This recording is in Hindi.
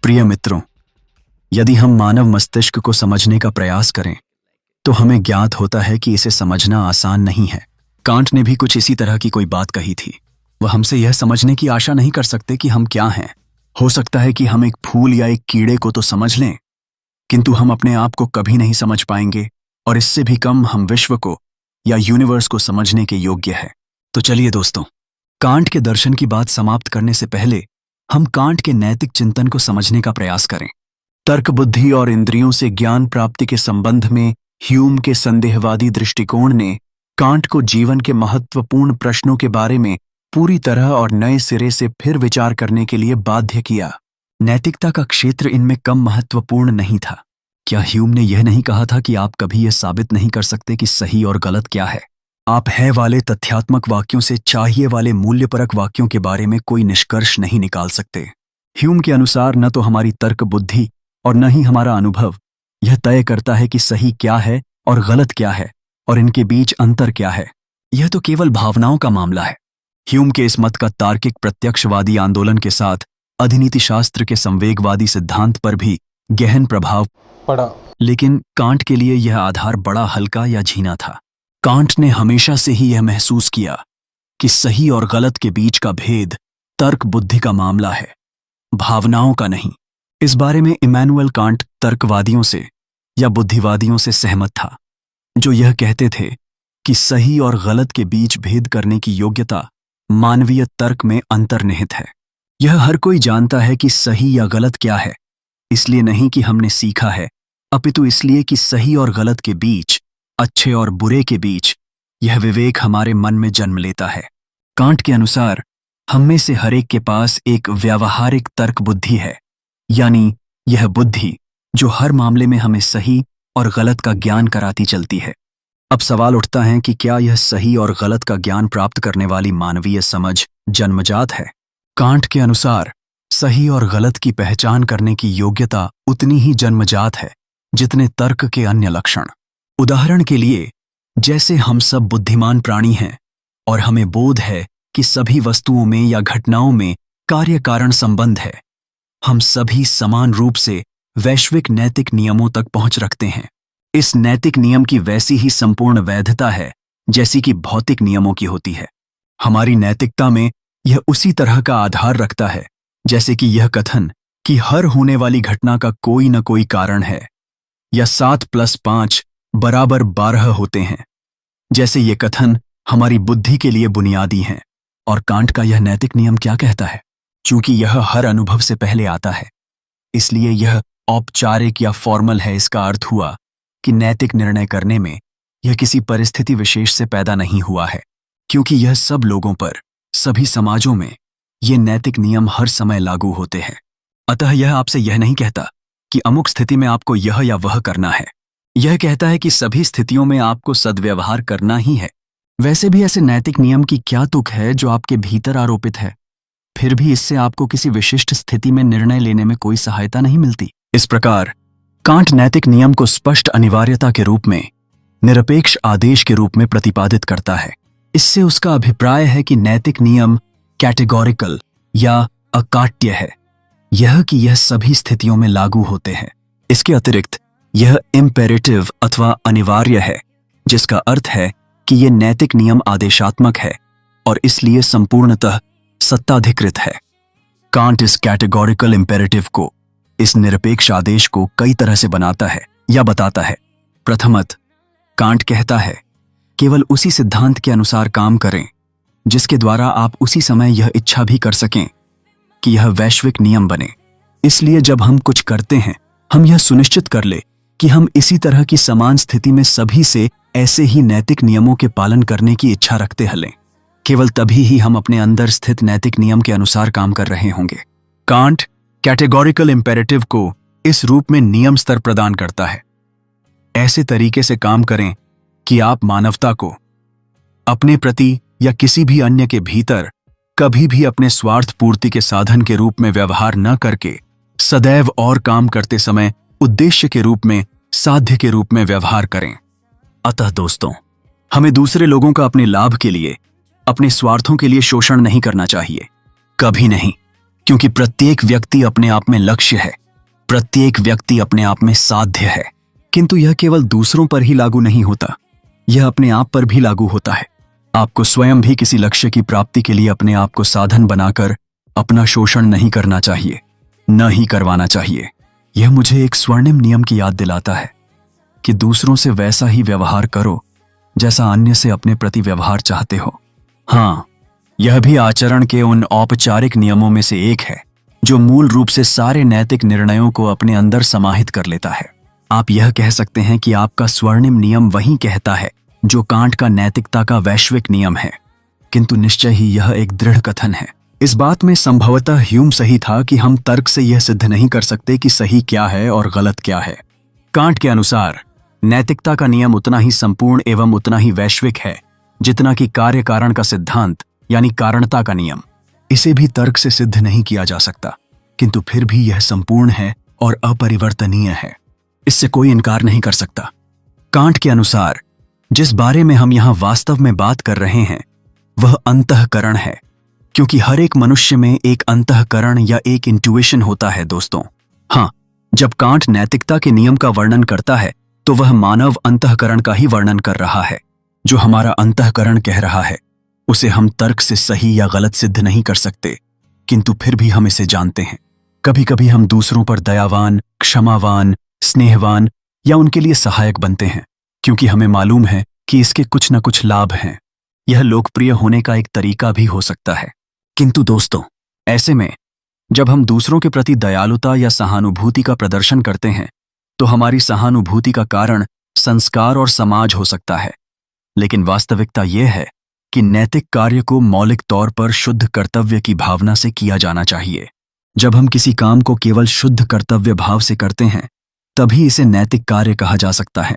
प्रिय मित्रों, यदि हम मानव मस्तिष्क को समझने का प्रयास करें तो हमें ज्ञात होता है कि इसे समझना आसान नहीं है। कांट ने भी कुछ इसी तरह की कोई बात कही थी। वह हमसे यह समझने की आशा नहीं कर सकते कि हम क्या हैं। हो सकता है कि हम एक फूल या एक कीड़े को तो समझ लें, किंतु हम अपने आप को कभी नहीं समझ पाएंगे, और इससे भी कम हम विश्व को या यूनिवर्स को समझने के योग्य है। तो चलिए दोस्तों, कांट के दर्शन की बात समाप्त करने से पहले हम कांट के नैतिक चिंतन को समझने का प्रयास करें। तर्क बुद्धि और इंद्रियों से ज्ञान प्राप्ति के संबंध में ह्यूम के संदेहवादी दृष्टिकोण ने कांट को जीवन के महत्वपूर्ण प्रश्नों के बारे में पूरी तरह और नए सिरे से फिर विचार करने के लिए बाध्य किया। नैतिकता का क्षेत्र इनमें कम महत्वपूर्ण नहीं था। क्या ह्यूम ने यह नहीं कहा था कि आप कभी यह साबित नहीं कर सकते कि सही और गलत क्या है? आप है वाले तथ्यात्मक वाक्यों से चाहिए वाले मूल्यपरक वाक्यों के बारे में कोई निष्कर्ष नहीं निकाल सकते। ह्यूम के अनुसार न तो हमारी तर्क बुद्धि और न ही हमारा अनुभव यह तय करता है कि सही क्या है और गलत क्या है और इनके बीच अंतर क्या है। यह तो केवल भावनाओं का मामला है। ह्यूम के इस मत का तार्किक प्रत्यक्षवादी आंदोलन के साथ अधिनीति शास्त्र के संवेगवादी सिद्धांत पर भी गहन प्रभाव पड़ा, लेकिन कांट के लिए यह आधार बड़ा हल्का या झीना था। कांट ने हमेशा से ही यह महसूस किया कि सही और गलत के बीच का भेद तर्क बुद्धि का मामला है, भावनाओं का नहीं। इस बारे में इमैनुअल कांट तर्कवादियों से या बुद्धिवादियों से सहमत था, जो यह कहते थे कि सही और गलत के बीच भेद करने की योग्यता मानवीय तर्क में अंतर्निहित है। यह हर कोई जानता है कि सही या गलत क्या है, इसलिए नहीं कि हमने सीखा है, अपितु इसलिए कि सही और गलत के बीच, अच्छे और बुरे के बीच यह विवेक हमारे मन में जन्म लेता है। कांट के अनुसार हम में से हरेक के पास एक व्यावहारिक तर्क बुद्धि है, यानी यह बुद्धि जो हर मामले में हमें सही और गलत का ज्ञान कराती चलती है। अब सवाल उठता है कि क्या यह सही और गलत का ज्ञान प्राप्त करने वाली मानवीय समझ जन्मजात है? कांट के अनुसार सही और गलत की पहचान करने की योग्यता उतनी ही जन्मजात है जितने तर्क के अन्य लक्षण। उदाहरण के लिए, जैसे हम सब बुद्धिमान प्राणी हैं और हमें बोध है कि सभी वस्तुओं में या घटनाओं में कार्य कारण संबंध है, हम सभी समान रूप से वैश्विक नैतिक नियमों तक पहुंच रखते हैं। इस नैतिक नियम की वैसी ही संपूर्ण वैधता है जैसी कि भौतिक नियमों की होती है। हमारी नैतिकता में यह उसी तरह का आधार रखता है जैसे कि यह कथन कि हर होने वाली घटना का कोई न कोई कारण है, या 7 + 5 = 12 होते हैं। जैसे ये कथन हमारी बुद्धि के लिए बुनियादी हैं। और कांट का यह नैतिक नियम क्या कहता है? चूंकि यह हर अनुभव से पहले आता है, इसलिए यह औपचारिक या फॉर्मल है। इसका अर्थ हुआ कि नैतिक निर्णय करने में यह किसी परिस्थिति विशेष से पैदा नहीं हुआ है, क्योंकि यह सब लोगों पर, सभी समाजों में ये नैतिक नियम हर समय लागू होते हैं। अतः यह आपसे यह नहीं कहता कि अमुक स्थिति में आपको यह या वह करना है। यह कहता है कि सभी स्थितियों में आपको सद्व्यवहार करना ही है। वैसे भी ऐसे नैतिक नियम की क्या तुक है जो आपके भीतर आरोपित है, फिर भी इससे आपको किसी विशिष्ट स्थिति में निर्णय लेने में कोई सहायता नहीं मिलती। इस प्रकार कांट नैतिक नियम को स्पष्ट अनिवार्यता के रूप में, निरपेक्ष आदेश के रूप में प्रतिपादित करता है। इससे उसका अभिप्राय है कि नैतिक नियम कैटेगोरिकल या अकाट्य है, यह कि यह सभी स्थितियों में लागू होते हैं। इसके अतिरिक्त यह इम्पेरेटिव अथवा अनिवार्य है, जिसका अर्थ है कि यह नैतिक नियम आदेशात्मक है और इसलिए संपूर्णतः सत्ताधिकृत है। कांट इस कैटेगोरिकल इम्पेरेटिव को, इस निरपेक्ष आदेश को कई तरह से बनाता है या बताता है। प्रथमत, कांट कहता है केवल उसी सिद्धांत के अनुसार काम करें जिसके द्वारा आप उसी समय यह इच्छा भी कर सकें कि यह वैश्विक नियम बने। इसलिए जब हम कुछ करते हैं, हम यह सुनिश्चित कर ले कि हम इसी तरह की समान स्थिति में सभी से ऐसे ही नैतिक नियमों के पालन करने की इच्छा रखते हलें। केवल तभी ही हम अपने अंदर स्थित नैतिक नियम के अनुसार काम कर रहे होंगे। कांट कैटेगोरिकल इम्पेरेटिव को इस रूप में नियम स्तर प्रदान करता है। ऐसे तरीके से काम करें कि आप मानवता को अपने प्रति या किसी भी अन्य के भीतर कभी भी अपने स्वार्थ पूर्ति के साधन के रूप में व्यवहार न करके सदैव और काम करते समय उद्देश्य के रूप में, साध्य के रूप में व्यवहार करें। अतः दोस्तों, हमें दूसरे लोगों का अपने लाभ के लिए, अपने स्वार्थों के लिए शोषण नहीं करना चाहिए, कभी नहीं। क्योंकि प्रत्येक व्यक्ति अपने आप में लक्ष्य है, प्रत्येक व्यक्ति अपने आप में साध्य है। किंतु यह केवल दूसरों पर ही लागू नहीं होता, यह अपने आप पर भी लागू होता है। आपको स्वयं भी किसी लक्ष्य की प्राप्ति के लिए अपने आप को साधन बनाकर अपना शोषण नहीं करना चाहिए, न ही करवाना चाहिए। यह मुझे एक स्वर्णिम नियम की याद दिलाता है कि दूसरों से वैसा ही व्यवहार करो जैसा अन्य से अपने प्रति व्यवहार चाहते हो। हाँ, यह भी आचरण के उन औपचारिक नियमों में से एक है जो मूल रूप से सारे नैतिक निर्णयों को अपने अंदर समाहित कर लेता है। आप यह कह सकते हैं कि आपका स्वर्णिम नियम वही कहता है जो कांट का नैतिकता का वैश्विक नियम है, किंतु निश्चय ही यह एक दृढ़ कथन है। इस बात में संभवतः ह्यूम सही था कि हम तर्क से यह सिद्ध नहीं कर सकते कि सही क्या है और गलत क्या है। कांट के अनुसार नैतिकता का नियम उतना ही संपूर्ण एवं उतना ही वैश्विक है जितना कि कार्य कारण का सिद्धांत यानी कारणता का नियम। इसे भी तर्क से सिद्ध नहीं किया जा सकता, किंतु फिर भी यह संपूर्ण है और अपरिवर्तनीय है, इससे कोई इनकार नहीं कर सकता। कांट के अनुसार जिस बारे में हम यहां वास्तव में बात कर रहे हैं वह अंतःकरण है, क्योंकि हर एक मनुष्य में एक अंतःकरण या एक इंट्यूइशन होता है दोस्तों। हाँ, जब कांट नैतिकता के नियम का वर्णन करता है तो वह मानव अंतःकरण का ही वर्णन कर रहा है। जो हमारा अंतःकरण कह रहा है उसे हम तर्क से सही या गलत सिद्ध नहीं कर सकते, किंतु फिर भी हम इसे जानते हैं। कभी कभी हम दूसरों पर दयावान, क्षमावान, स्नेहवान या उनके लिए सहायक बनते हैं क्योंकि हमें मालूम है कि इसके कुछ न कुछ लाभ हैं। यह लोकप्रिय होने का एक तरीका भी हो सकता है। किंतु दोस्तों, ऐसे में जब हम दूसरों के प्रति दयालुता या सहानुभूति का प्रदर्शन करते हैं तो हमारी सहानुभूति का कारण संस्कार और समाज हो सकता है, लेकिन वास्तविकता यह है कि नैतिक कार्य को मौलिक तौर पर शुद्ध कर्तव्य की भावना से किया जाना चाहिए। जब हम किसी काम को केवल शुद्ध कर्तव्य भाव से करते हैं तभी इसे नैतिक कार्य कहा जा सकता है।